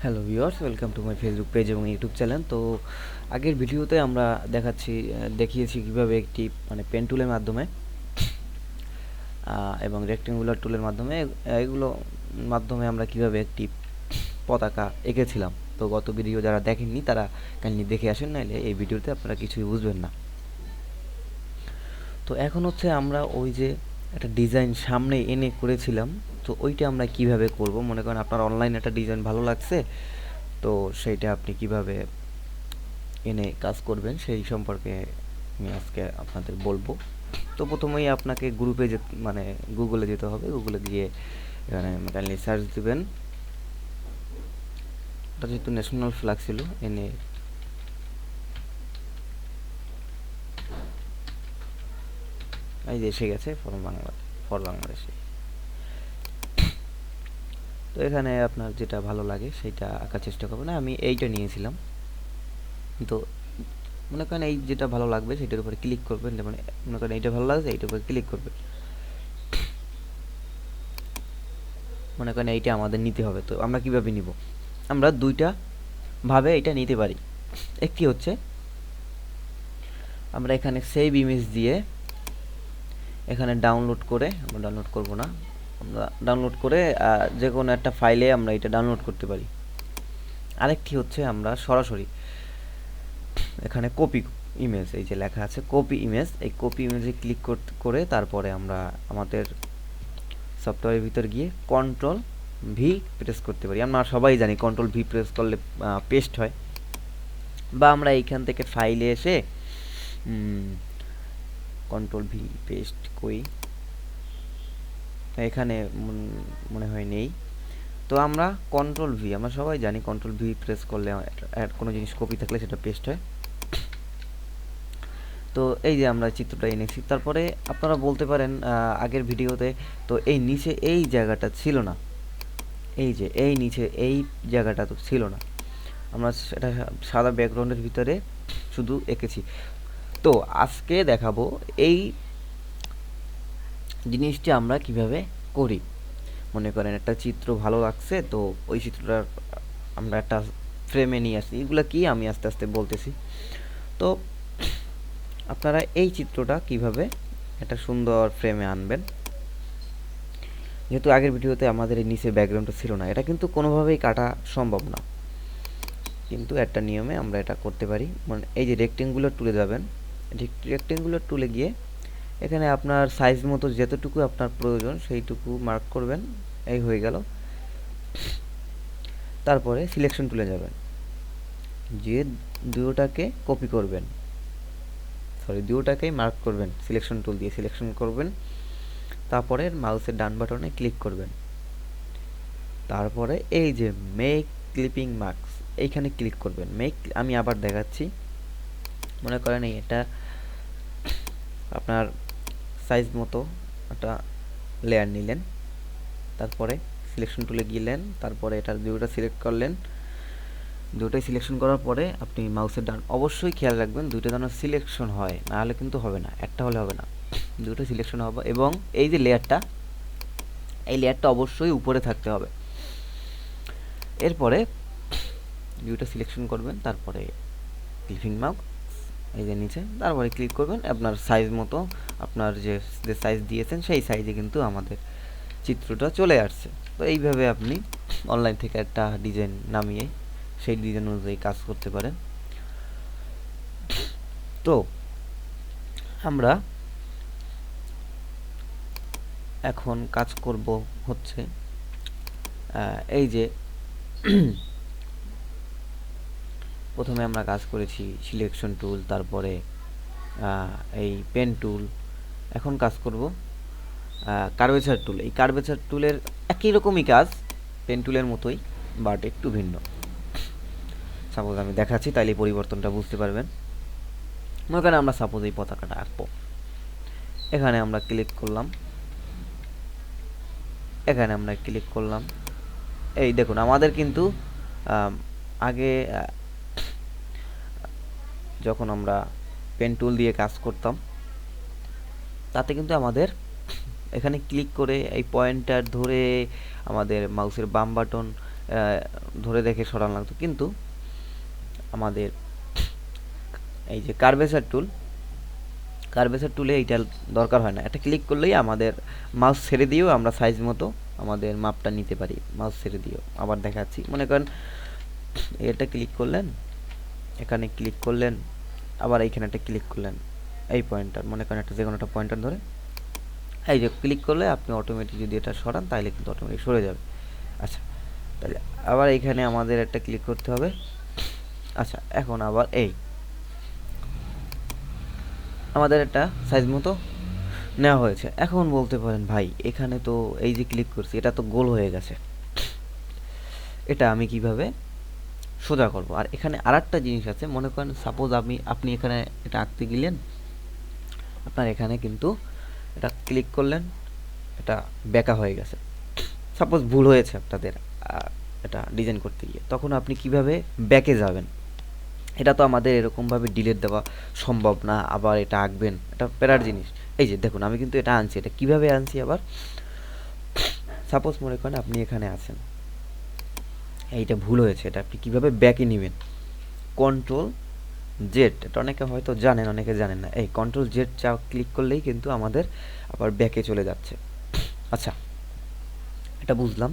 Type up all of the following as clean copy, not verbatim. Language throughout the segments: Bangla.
Hello viewers, welcome to my Facebook page এবং ইউটিউব চ্যানেল। তো আগের ভিডিওতে আমরা দেখিয়েছি কিভাবে একটি পেন টুলের মাধ্যমে এবং রেক্টেঙ্গুলার টুলের মাধ্যমে এগুলো মাধ্যমে আমরা কিভাবে একটি পতাকা এঁকেছিলাম। তো গত ভিডিও যারা দেখেননি তারা কাইন্ডলি দেখে আসেন, নাইলে এই ভিডিওতে আপনারা কিছুই বুঝবেন না। তো এখন হচ্ছে আমরা ওই যে একটা ডিজাইন সামনে এনে করেছিলাম, তো ওইটা আমরা কিভাবে করব। মনে করেন আপনার অনলাইনে একটা ডিজাইন ভালো লাগছে, তো সেইটা আপনি কিভাবে এনে কাজ করবেন সেই সম্পর্কে আমি আজকে আপনাদের বলবো। তো প্রথমেই আপনাকে গ্রুপে গুগলে যেতে হবে। গুগলে গিয়ে এখানে কাইন্ডলি সার্চ দিবেন। এটা যেহেতু ন্যাশনাল ফ্ল্যাগ ছিল, এনে এই যে এসে গেছে ফর বাংলাদেশে। তো এখানে আপনার যেটা ভালো লাগে সেইটা আঁকার চেষ্টা করবেন। আমি এইটা নিয়েছিলাম। তো মনে করেন এই যেটা ভালো লাগবে সেটার উপরে ক্লিক করবেন। যেমন মনে করেন এইটা ভালো লাগছে, এইটার উপরে ক্লিক করবেন। মনে করেন এইটা আমাদের নিতে হবে। তো আমরা কিভাবে নিব? আমরা দুইটা ভাবে এটা নিতে পারি। একটি হচ্ছে আমরা এখানে সেভ ইমেজ দিয়ে এখানে ডাউনলোড করে, আমরা ডাউনলোড করব না, আমরা ডাউনলোড করে যে কোনো একটা ফাইলে আমরা এটা ডাউনলোড করতে পারি। আরেকটি হচ্ছে আমরা সরাসরি এখানে কপি ইমেজ, এই যে লেখা আছে কপি ইমেজ, এই কপি ইমেজে ক্লিক করে তারপরে আমরা আমাদের সফটওয়্যারের ভিতর গিয়ে কন্ট্রোল ভি প্রেস করতে পারি। আমরা সবাই জানি কন্ট্রোল ভি প্রেস করলে পেস্ট হয়। বা আমরা এইখান থেকে ফাইলে এসে কন্ট্রোল ভি পেস্ট করি, এখানে মনে হয় নেই। তো আমরা কন্ট্রোল ভি, আমরা সবাই জানি কন্ট্রোল ভি প্রেস করলে কোনো জিনিস কপি থাকলে সেটা পেস্ট হয়। তো এই যে আমরা চিত্রটা এনেছি। তারপরে আপনারা বলতে পারেন আগের ভিডিওতে তো এই নিচে এই জায়গাটা ছিল না, এই যে এই নিচে এই জায়গাটা তো ছিল না, আমরা সেটা সাদা ব্যাকগ্রাউন্ডের ভিতরে শুধু এঁকেছি। তো আজকে দেখাবো এই জিনিসটি আমরা কিভাবে করি। মনে করেন একটা চিত্র ভালো লাগছে, তো ওই চিত্রটা আমরা একটা ফ্রেমে নিয়ে আসি। এগুলো কি আমি আস্তে আস্তে বলতেছি। তো আপনারা এই চিত্রটা কিভাবে একটা সুন্দর ফ্রেমে আনবেন। যেহেতু আগের ভিডিওতে আমাদের এই নিচে ব্যাকগ্রাউন্ডটা ছিল না, এটা কিন্তু কোনোভাবেই কাটা সম্ভব না, কিন্তু একটা নিয়মে আমরা এটা করতে পারি। মানে এই যে রেক্টেঙ্গুলার টুলে যাবেন, রেক্টেঙ্গুলার টুলে গিয়ে এখানে আপনার সাইজ মতো যতটুকু আপনার প্রয়োজন সেইটুকু মার্ক করবেন। এই হয়ে গেল। তারপরে সিলেকশন টুলে যাবেন, যে দুটোটাকে কপি করবেন, দুটোটাকেই মার্ক করবেন, সিলেকশন টুল দিয়ে সিলেকশন করবেন। তারপরে মাউসের ডান বাটনে ক্লিক করবেন। তারপরে এই যে মেক ক্লিপিং মার্কস, এইখানে ক্লিক করবেন। আমি আবার দেখাচ্ছি। মনে করেন এটা আপনার সাইজ মতো একটা লেয়ার নিলেন, তারপরে সিলেকশন টুলে গেলেন, তারপরে এটা দুটো সিলেক্ট করলেন। দুটোই সিলেকশন করার পরে আপনি মাউসের ডান, অবশ্যই খেয়াল রাখবেন দুটো যেন সিলেকশন হয়, না হলে কিন্তু হবে না, একটা হলে হবে না, দুটো সিলেকশন হবে। এবং এই যে লেয়ারটা, এই লেয়ারটা অবশ্যই উপরে থাকতে হবে। এরপরে দুটো সিলেকশন করবেন, তারপরে ক্লিপিং মার্কস এই যে নিচে, তারপরে ক্লিক করবেন। আপনার সাইজ মতো আপনার যে সাইজ দিয়েছেন সেই সাইজে কিন্তু আমাদের চিত্রটা চলে আসছে। তো এইভাবে আপনি অনলাইন থেকে একটা ডিজাইন নামিয়ে সেই ডিজাইন অনুযায়ী কাজ করতে পারেন। তো আমরা এখন কাজ করব হচ্ছে এই যে প্রথমে আমরা কাজ করেছি সিলেকশন টুল, তারপরে এই পেন টুল। এখন কাজ করব কার্ভেচার টুল। এই কার্ভেচার টুলের একই রকমই কাজ, পেন টুলের মতোই, বাট একটু ভিন্ন। সাপোজ আমি দেখাচ্ছি, তাইলে পরিবর্তনটা বুঝতে পারবেন। মনে করেন আমরা সাপোজ এই পতাকাটা আঁকবো, এখানে আমরা ক্লিক করলাম, এখানে আমরা ক্লিক করলাম। এই দেখুন আমাদের কিন্তু আগে যখন আমরা পেন টুল দিয়ে কাজ করতাম তাতে কিন্তু আমাদের এখানে ক্লিক করে এই পয়েন্টার ধরে আমাদের মাউসের বাম বাটন ধরে রেখে সরানো লাগতো, কিন্তু আমাদের এই যে কার্ভেচার টুলে এইটা দরকার হয় না। একটা ক্লিক করলেই আমাদের মাউস ছেড়ে দিয়েও আমরা সাইজ মতো আমাদের মাপটা নিতে পারি, মাউস ছেড়ে দিয়েও। আবার দেখাচ্ছি, মনে করেন এটা ক্লিক করলেন, এখানে ক্লিক করলেন, আবার এইখানে একটা ক্লিক করলেন, এই পয়েন্টার, মনে করেন একটা যে কোনো একটা পয়েন্টার ধরে এই যে ক্লিক করলে আপনি অটোমেটিক যদি এটা সরান তাহলে কিন্তু অটোমেটিক সরে যাবে। আচ্ছা, তাহলে আবার এইখানে আমাদের একটা ক্লিক করতে হবে। আচ্ছা, এখন আবার এই আমাদের একটা সাইজ মতো নেওয়া হয়েছে। এখন বলতে পারেন ভাই এখানে তো এই যে ক্লিক করছি এটা তো গোল হয়ে গেছে, এটা আমি কিভাবে সোজা করব? আর এখানে আরেকটা জিনিস আছে, মনে করেন সাপোজ আপনি এখানে এটা আঁকতে গেলেন, আপনার এখানে কিন্তু এটা ক্লিক করলেন, এটা বেঁকা হয়ে গেছে, সাপোজ ভুল হয়েছে আপনাদের এটা ডিজাইন করতে গিয়ে, তখন আপনি কিভাবে ব্যাকে যাবেন? এটা তো আমাদের এরকমভাবে ডিলিট দেওয়া সম্ভব না, আবার এটা আঁকবেন, এটা প্যারার জিনিস। এই যে দেখুন আমি কিন্তু এটা আনছি, এটা কিভাবে আনছি আবার, সাপোজ মনে করেন আপনি এখানে আছেন, এইটা ভুল হয়েছে, এটা আপনি কিভাবে ব্যাকে নেবেন? কন্ট্রোল জেড, এটা অনেকে হয়তো জানেন, অনেকে জানেন না। এই কন্ট্রোল জেড চা ক্লিক করলেই কিন্তু আমাদের আবার ব্যাকে চলে যাচ্ছে। আচ্ছা, এটা বুঝলাম।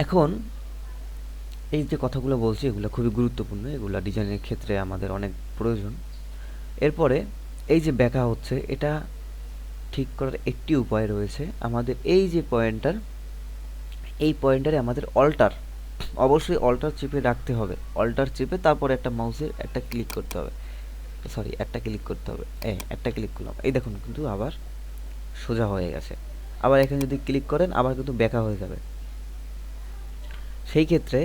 এখন এই যে কথাগুলো বলছি এগুলো খুবই গুরুত্বপূর্ণ, এগুলো ডিজাইনের ক্ষেত্রে আমাদের অনেক প্রয়োজন। এরপরে এই যে ব্যাকা হচ্ছে, এটা ঠিক করার একটি উপায় রয়েছে। আমাদের এই যে পয়েন্টার, এই পয়েন্টারে আমাদের অল্টার, অবশ্যই অল্টার চেপে রাখতে হবে। অল্টার চেপে তারপরে একটা মাউসের একটা ক্লিক করতে হবে, সরি একটা ক্লিক করতে হবে, একটা ক্লিক করলাম, এই দেখুন কিন্তু আবার সোজা হয়ে গেছে। আবার এখানে যদি ক্লিক করেন আবার কিন্তু ব্যাকা হয়ে যাবে। সেই ক্ষেত্রে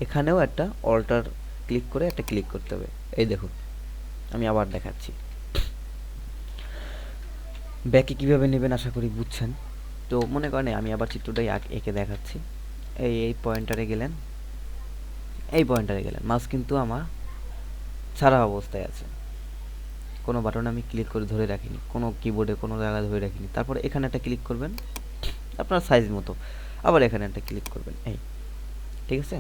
এখানেও একটা অল্টার ক্লিক করে একটা ক্লিক করতে হবে। এই দেখুন আমি আবার দেখাচ্ছি। ব্যাকে কীভাবে নেবেন আশা করি বুঝছেন। তো মনে করেন আমি আবার চিত্রটাই এঁকে দেখাচ্ছি। এই পয়েন্টারে গেলেন, মাউস কিন্তু আমার ছাড়া অবস্থায় আছে, কোনো বাটন আমি ক্লিক করে ধরে রাখিনি, কোনো কিবোর্ডে কোনো জায়গায় ধরে রাখিনি। তারপরে এখানে একটা ক্লিক করবেন আপনার সাইজ মতো, আবার এখানে একটা ক্লিক করবেন, এই ঠিক আছে।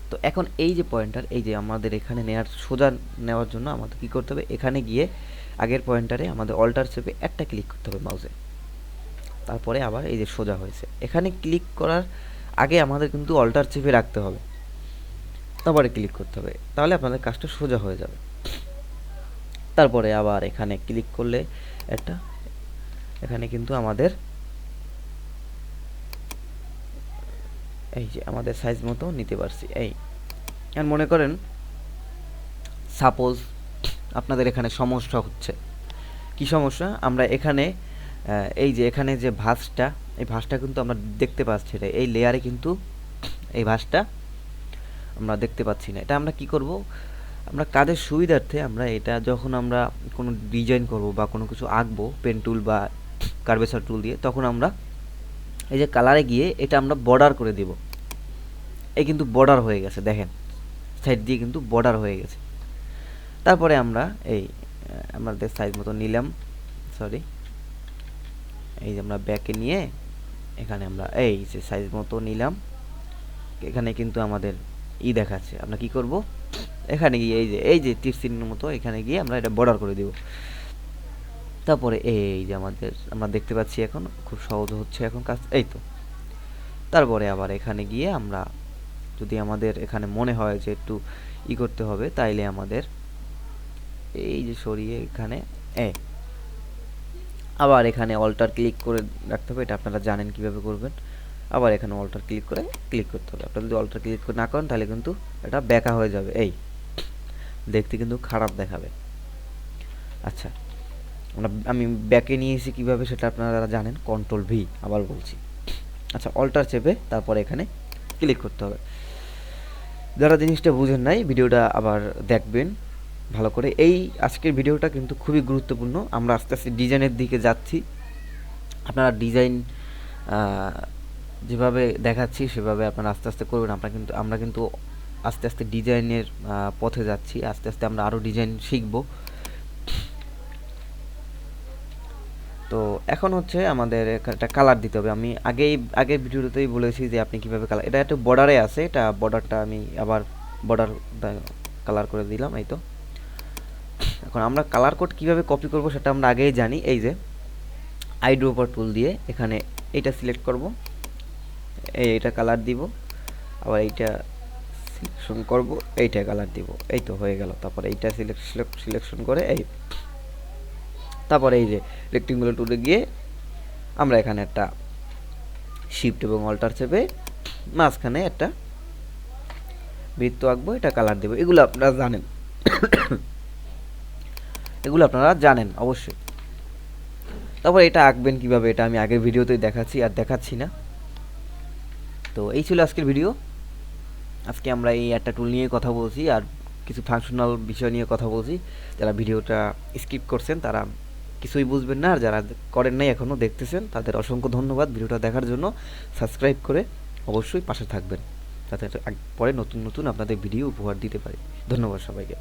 তো এখন এই যে পয়েন্টার, এই যে আমাদের এখানে সোজা নেওয়ার জন্য আমাদের কী করতে হবে? এখানে গিয়ে আগের পয়েন্টারে আমাদের অল্টার চেপে একটা ক্লিক করতে হবে মাউসে, তারপরে আবার এই যে সোজা হয়েছে। এখানে ক্লিক করার আগে আমাদের কিন্তু অল্টার চেপে রাখতে হবে, তারপরে ক্লিক করতে হবে, তাহলে আপনাদের কাজটা সোজা হয়ে যাবে। তারপরে আবার এখানে ক্লিক করলে একটা, এখানে কিন্তু আমাদের এই যে আমাদের সাইজ মতো নিতে পারছি। এই আর মনে করেন সাপোজ আপনাদের এখানে সমস্যা হচ্ছে, কি সমস্যা? আমরা এখানে এই যে এখানে যে ভাঁজটা, এই ভাঁজটা কিন্তু আমরা দেখতে পাচ্ছি না, এই লেয়ারে কিন্তু এই ভাঁজটা আমরা দেখতে পাচ্ছি না। এটা আমরা কি করব? আমরা কাজের সুবিধার্থে আমরা এটা যখন আমরা কোনো ডিজাইন করব বা কোনো কিছু আঁকবো পেন টুল বা কার্ভেচার টুল দিয়ে, তখন আমরা এই যে কালারে গিয়ে এটা আমরা বর্ডার করে দেব। এই কিন্তু বর্ডার হয়ে গেছে, দেখেন সাইড দিয়ে কিন্তু বর্ডার হয়ে গেছে। তারপরে আমরা এই আমাদের সাইজ মতো নিলাম, সরি এই যে আমরা ব্যাকে নিয়ে এখানে আমরা এই যে সাইজ মতো নিলাম, এখানে কিন্তু আমাদের দেখাচ্ছে। আমরা কি করব? এখানে গিয়ে এই যে তীর চিহ্নের মতো এখানে গিয়ে আমরা এটা বর্ডার করে দেব। তারপরে এই যে আমরা দেখতে পাচ্ছি এখন খুব সহজ হচ্ছে এখন কাজ, এই তো। তারপরে আবার এখানে গিয়ে আমরা যদি আমাদের এখানে মনে হয় যে একটু করতে হবে, তাইলে আমাদের এই যে সরিয়ে এখানে আবার এখানে অল্টার ক্লিক করে রাখতে হবে, এটা আপনারা জানেন কিভাবে করবেন। আবার এখানে অল্টার ক্লিক করে ক্লিক করতে হবে। আপনারা যদি অল্টার ক্লিক না করেন তাহলে কিন্তু এটা বেঁকা হয়ে যাবে, এই দেখতে কিন্তু খারাপ দেখাবে। আচ্ছা, আমি ব্যাকে নিয়ে এসেছি কীভাবে সেটা আপনারা জানেন, কন্ট্রোল ভি, আবার বলছি। আচ্ছা, অল্টার চেপে তারপরে এখানে ক্লিক করতে হবে। যারা জিনিসটা বুঝেন নাই ভিডিওটা আবার দেখবেন ভালো করে। এই আজকের ভিডিওটা কিন্তু খুবই গুরুত্বপূর্ণ। আমরা আস্তে আস্তে ডিজাইনের দিকে যাচ্ছি। আপনারা ডিজাইন যেভাবে দেখাচ্ছি সেভাবে আপনারা আস্তে আস্তে করবেন। আমরা কিন্তু আস্তে আস্তে ডিজাইনের পথে যাচ্ছি, আস্তে আস্তে আমরা আরও ডিজাইন শিখব। তো এখন হচ্ছে আমাদের একটা কালার দিতে হবে। আমি আগের ভিডিওতেই বলেছি যে আপনি কিভাবে কালার, এটা একটু বর্ডারে আছে, এটা বর্ডারটা আমি আবার বর্ডার কালার করে দিলাম। এই তো এখন আমরা কালার কোড কিভাবে কপি করব সেটা আমরা আগেই জানি। এই যে আইড্রপার টুল দিয়ে এখানে এটা সিলেক্ট করব, এইটা কালার দিব, আবার এইটা সিলেকশন করব, এইটা কালার দিব। এই তো হয়ে গেল। তারপরে এইটা সিলেকশন করে তারপরে এই যে রেক্টেঙ্গুলার টুলে গিয়ে আমরা এখানে একটা শিফট এবং অল্টার চেপে মাঝখানে একটা বৃত্ত আঁকবো, এটা কালার দেবো। এগুলো আপনারা জানেন এগুলো আপনারা জানেন অবশ্যই। তারপর এটা আঁকবেন কিভাবে এটা আমি আগের ভিডিওতেই দেখাচ্ছি, আর দেখাচ্ছি না। তো এই ছিল আজকের ভিডিও। আজকে আমরা এই একটা টুল নিয়ে কথা বলছি আর কিছু ফাংশনাল বিষয় নিয়ে কথা বলছি। যারা ভিডিওটা স্কিপ করছেন তারা কিছুই বুঝবেন না, আর যারা করেন নাই এখনও দেখতেছেন তাদের অসংখ্য ধন্যবাদ ভিডিওটা দেখার জন্য। সাবস্ক্রাইব করে অবশ্যই পাশে থাকবেন, যাতে পরে নতুন নতুন আপনাদের ভিডিও উপহার দিতে পারি। ধন্যবাদ সবাইকে।